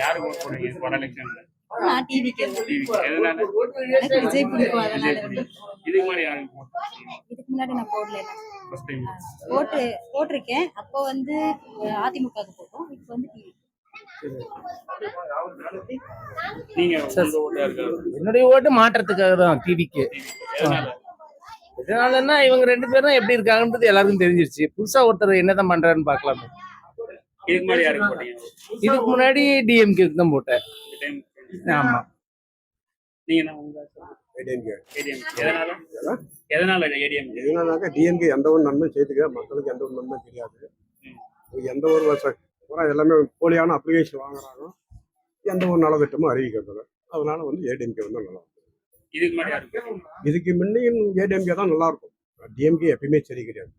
யாருக்கு ஓட் போடுவீங்க வர எலெக்ஷன்ல? நான் டிவிக்கு எதனால? எனக்கு விஜய் பிடிக்கும் அதனால இதுக்கு முன்னாடி யாருக்கு ஓட் போட்டீங்க? இதுக்கு முன்னாடி நான் போடல. ஃபர்ஸ்ட் டைம் போட்டிருக்கேன். அப்போ வந்து அதிமுகவுக்கு போட்டோம். இப்போ வந்து டிவி. நீங்க உங்க ஓட்டு யாருக்கு? என்னுடைய ஓட்டு மாற்றத்துக்காக தான், டிவிக்கு. எதனால? இதனாலன்னா இவங்க 2 பேரும் எப்படி இருக்காங்கன்றது எல்லாருக்கும் தெரிஞ்சிருச்சு. புதுசா ஒருத்தர் என்னதான் பண்றாருன்னு பார்க்கலாம். இதுக்கு முன்னாடி யாருக்கு போட்டீங்க? இதுக்கு முன்னாடி டிஎம்கேக்கு தான் போட்டேன். இந்த டைம் ஆமா. நீங்க என்ன உங்க ஏடிஎம்கே. எதனால? எதனால ஏடிஎம்? எதனாலனாக்கா டிஎம்கே எந்த ஒரு நன்மை செய்துக்க மக்களுக்கு எந்த ஒரு நன்மை தெரியாது. எந்த ஒரு பூரா எல்லாமே போலியான அப்ளிகேஷன் வாங்குறாங்க. எந்த ஒரு நலத்திட்டமும் அறிவிக்கிறது. அதனால வந்து ஏடிஎம்கே வந்து நல்லா இருக்கும். இதுக்கு முன்னாடி யாருக்கு? இதுக்கு முன்னையும் ஏடிஎம்கே தான் நல்லா இருக்கும். டிஎம்கே எப்பயுமே சரி கிடையாது.